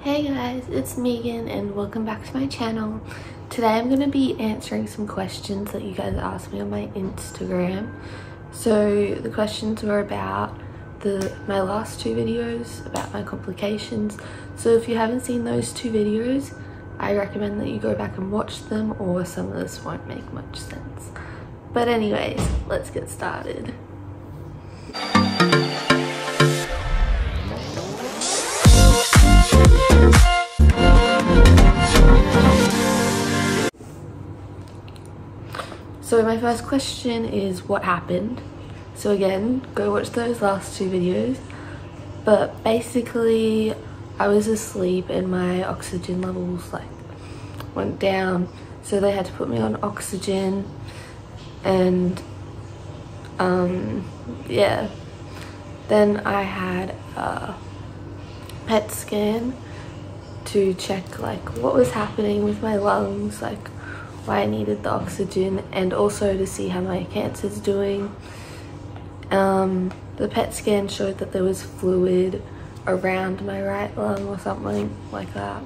Hey guys, it's Megan and welcome back to my channel. Today I'm going to be answering some questions that you guys asked me on my Instagram. So the questions were about my last two videos about my complications. So if you haven't seen those two videos, I recommend that you go back and watch them, or some of this won't make much sense. But anyways, let's get started. So my first question is what happened. So again, go watch those last two videos. But basically I was asleep and my oxygen levels went down, so they had to put me on oxygen. And yeah, then I had a PET scan to check what was happening with my lungs, why I needed the oxygen, and also to see how my cancer's doing. The PET scan showed that there was fluid around my right lung or something like that.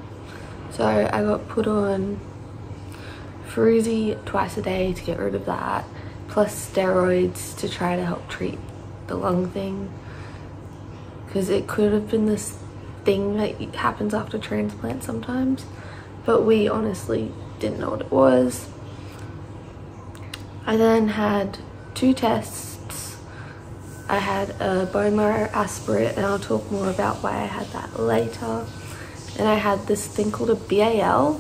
So I got put on Fruzy twice a day to get rid of that, plus steroids to try to help treat the lung thing, because it could have been this thing that happens after transplant sometimes, but we honestly didn't know what it was. I then had two tests. I had a bone marrow aspirate, and I'll talk more about why I had that later. And I had this thing called a BAL.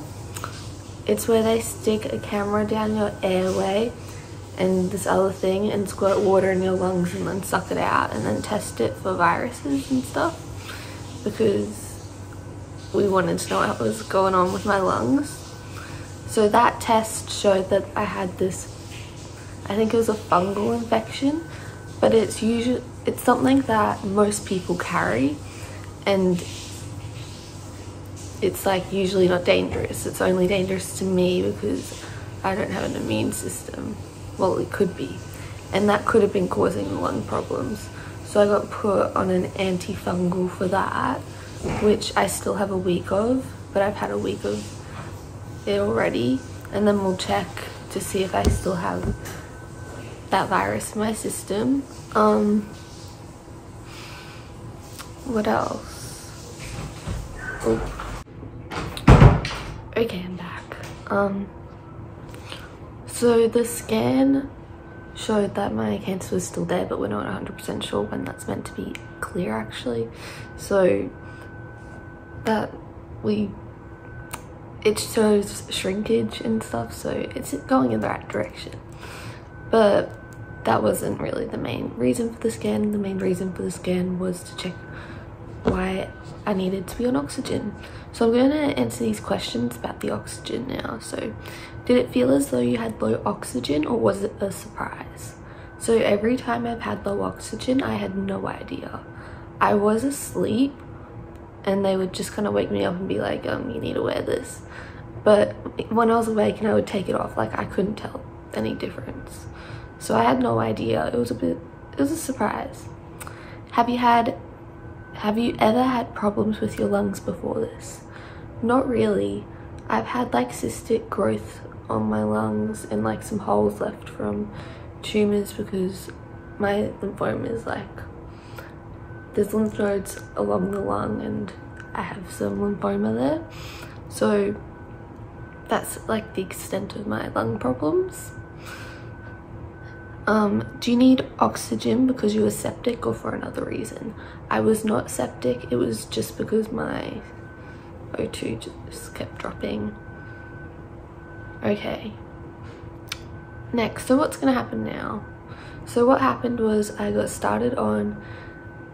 It's where they stick a camera down your airway and this other thing and squirt water in your lungs and then suck it out and then test it for viruses and stuff, because we wanted to know what was going on with my lungs. So that test showed that I had this, I think it was a fungal infection, but it's something that most people carry, and it's usually not dangerous. It's only dangerous to me because I don't have an immune system. Well, it could be, and that could have been causing lung problems. So I got put on an antifungal for that, which I still have a week of, but I've had a week of it already, and then we'll check to see if I still have that virus in my system. What else? Oh. Okay, I'm back. So the scan showed that my cancer was still there, but we're not 100% sure when that's meant to be clear actually. So that it shows shrinkage and stuff, so it's going in the right direction. But that wasn't really the main reason for the scan. The main reason for the scan was to check why I needed to be on oxygen. So I'm going to answer these questions about the oxygen now. So did it feel as though you had low oxygen, or was it a surprise? So every time I've had low oxygen, I had no idea. I was asleep and they would just kind of wake me up and be like, you need to wear this. But when I was awake and I would take it off, I couldn't tell any difference. So I had no idea. It was a surprise. Have you ever had problems with your lungs before this? Not really. I've had cystic growth on my lungs and some holes left from tumors, because my lymphoma is there's lymph nodes along the lung and I have some lymphoma there. So that's the extent of my lung problems. Do you need oxygen because you were septic or for another reason? I was not septic, it was just because my O2 just kept dropping. Okay, next, so what's gonna happen now? So what happened was I got started on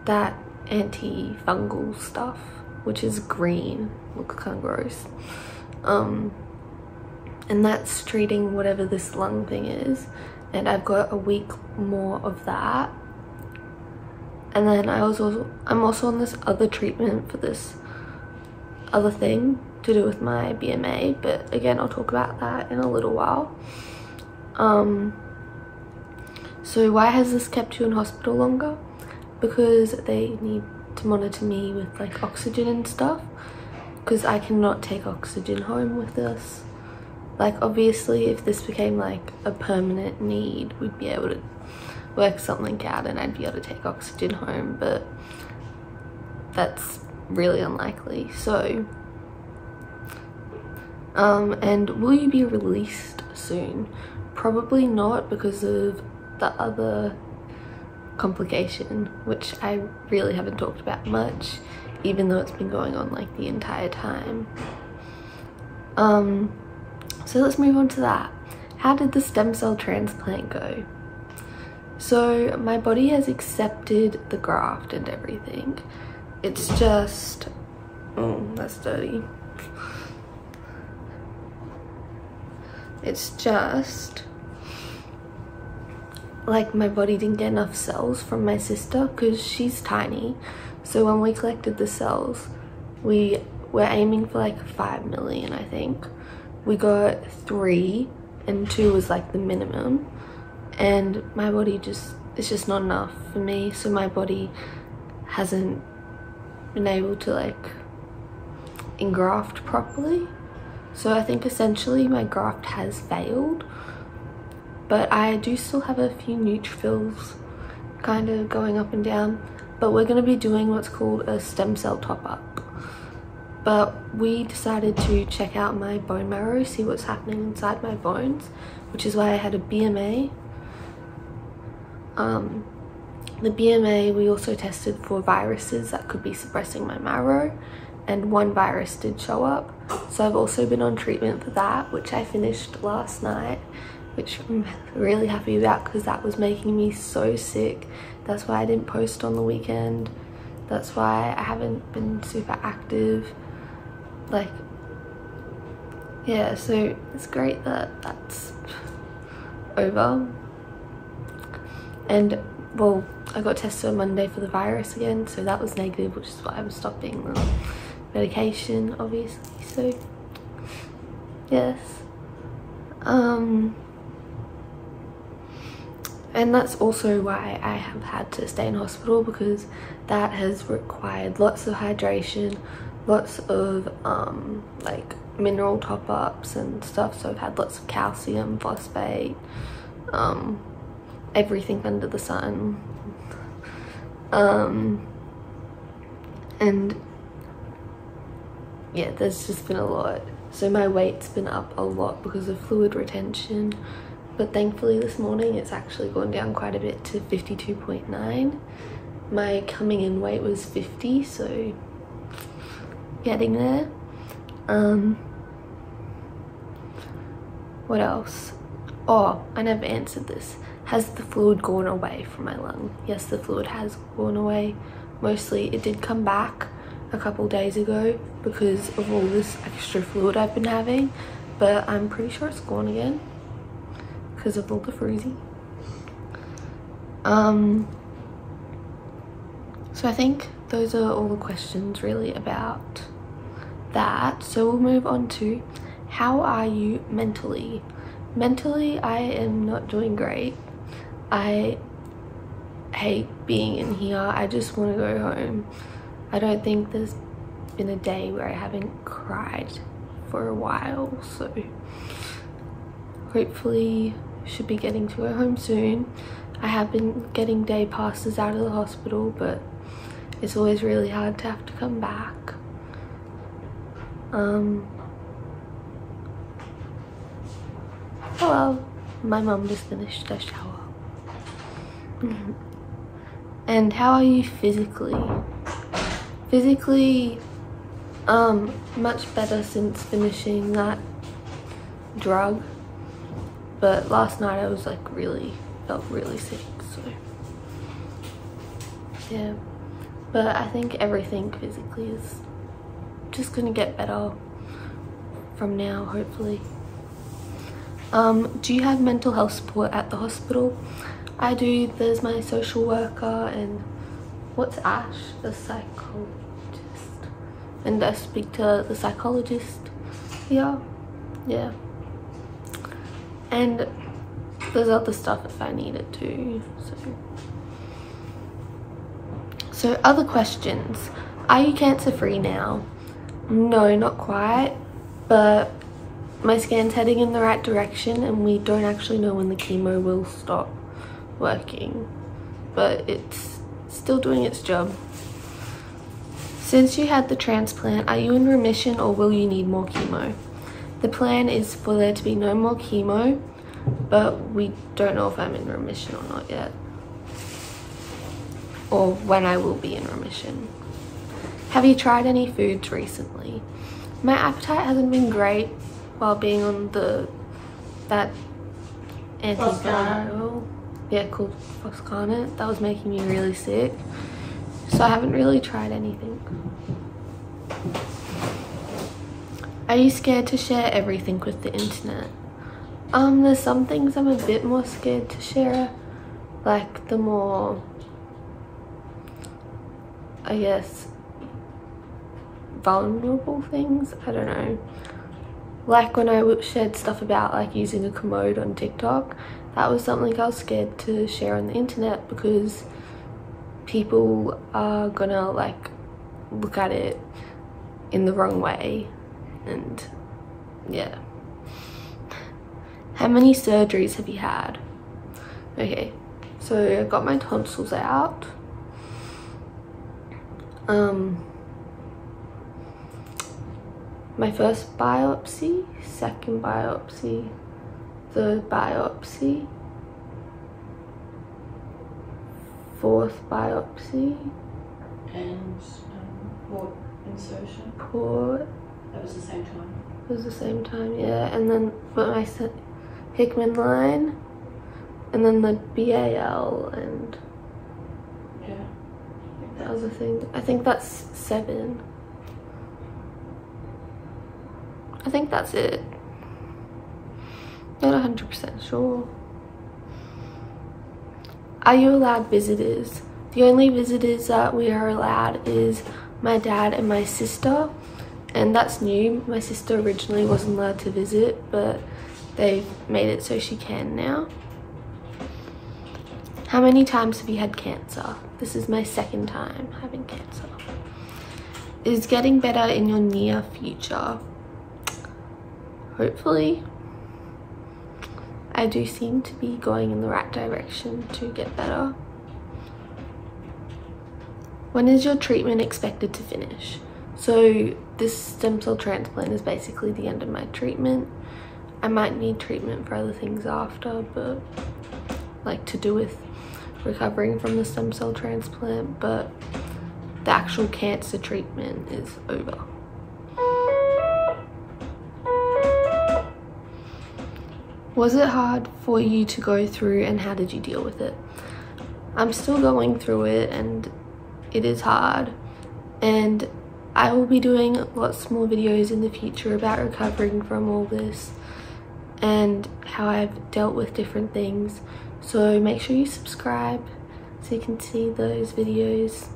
that antifungal stuff, which is green, looks kind of gross. And that's treating whatever this lung thing is, and I've got a week more of that. And then I'm also on this other treatment for this other thing to do with my BMA, but again I'll talk about that in a little while. So why has this kept you in hospital longer? Because they need to monitor me with oxygen and stuff, because I cannot take oxygen home with this. Like, obviously if this became like a permanent need, we'd be able to work something out and I'd be able to take oxygen home, but that's really unlikely. So and will you be released soon? Probably not, because of the other complication, which I really haven't talked about much, even though it's been going on like the entire time. So let's move on to that. How did the stem cell transplant go? So my body has accepted the graft and everything. It's just, oh, that's dirty. It's just like my body didn't get enough cells from my sister because she's tiny. So when we collected the cells, we were aiming for like 5 million, I think. We got 3 and 2 was like the minimum, and my body it's just not enough for me, so my body hasn't been able to like engraft properly. So I think essentially my graft has failed, but I do still have a few neutrophils kind of going up and down. But we're going to be doing what's called a stem cell top-up. But we decided to check out my bone marrow, see what's happening inside my bones, which is why I had a BMA. The BMA, we also tested for viruses that could be suppressing my marrow, and one virus did show up. So I've also been on treatment for that, which I finished last night, which I'm really happy about because that was making me so sick. That's why I didn't post on the weekend. That's why I haven't been super active. Like, yeah, so it's great that that's over. And well, I got tested on Monday for the virus again, so that was negative, which is why I'm stopping the medication, obviously. So yes, and that's also why I have had to stay in hospital, because that has required lots of hydration, lots of like mineral top-ups and stuff. So I've had lots of calcium, phosphate, everything under the sun, and yeah, there's just been a lot. So my weight's been up a lot because of fluid retention, but thankfully this morning it's actually gone down quite a bit to 52.9. My coming in weight was 50, so getting there. What else? Oh, I never answered this. Has the fluid gone away from my lung? Yes, the fluid has gone away. Mostly it did come back a couple days ago because of all this extra fluid I've been having, but I'm pretty sure it's gone again because of all the fruzy. So I think those are all the questions really about that. So we'll move on to, how are you mentally? Mentally, I am not doing great. I hate being in here. I just want to go home. I don't think there's been a day where I haven't cried for a while, so hopefully should be getting to go home soon. I have been getting day passes out of the hospital, but it's always really hard to have to come back. Oh well, my mum just finished her shower. And how are you physically? Physically, much better since finishing that drug, but last night I was like felt really sick, so yeah. But I think everything physically is just gonna get better from now, hopefully. Do you have mental health support at the hospital? I do. There's my social worker and what's Ash, the psychologist, and I speak to the psychologist here. Yeah, and there's other stuff if I need it too. So other questions. Are you cancer free now? No, not quite, but my scan's heading in the right direction and we don't actually know when the chemo will stop working, but it's still doing its job. Since you had the transplant, are you in remission or will you need more chemo? The plan is for there to be no more chemo, but we don't know if I'm in remission or not yet, or when I will be in remission. Have you tried any foods recently? My appetite hasn't been great while being on that antiviral, called Foscarnet. That was making me really sick, so I haven't really tried anything. Are you scared to share everything with the internet? There's some things I'm a bit more scared to share, like the more, I guess, vulnerable things. I don't know, like when I shared stuff about like using a commode on TikTok. That was something I was scared to share on the internet because people are gonna like look at it in the wrong way, and yeah. How many surgeries have you had? Okay, so I got my tonsils out. My first biopsy, second biopsy, third biopsy, fourth biopsy. And port insertion? Port. That was the same time? It was the same time, yeah. And then put my Hickman line, and then the BAL, and yeah, that was the thing. I think that's 7. I think that's it. Not 100% sure. Are you allowed visitors? The only visitors that we are allowed is my dad and my sister, and that's new. My sister originally wasn't allowed to visit, but they've made it so she can now. How many times have you had cancer? This is my 2nd time having cancer. Is getting better in your near future? Hopefully. I do seem to be going in the right direction to get better. When is your treatment expected to finish? So this stem cell transplant is basically the end of my treatment. I might need treatment for other things after, but like to do with recovering from the stem cell transplant, but the actual cancer treatment is over. Was it hard for you to go through, and how did you deal with it? I'm still going through it and it is hard, and I will be doing lots more videos in the future about recovering from all this and how I've dealt with different things. So make sure you subscribe so you can see those videos.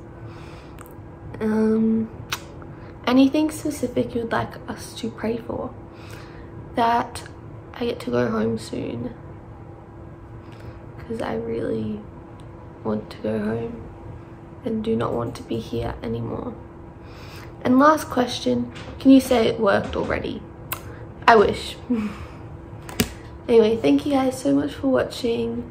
Anything specific you'd like us to pray for? That I get to go home soon, because I really want to go home and do not want to be here anymore. And last question, can you say it worked already? I wish. Anyway, thank you guys so much for watching.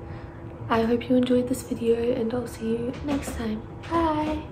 I hope you enjoyed this video, and I'll see you next time. Bye.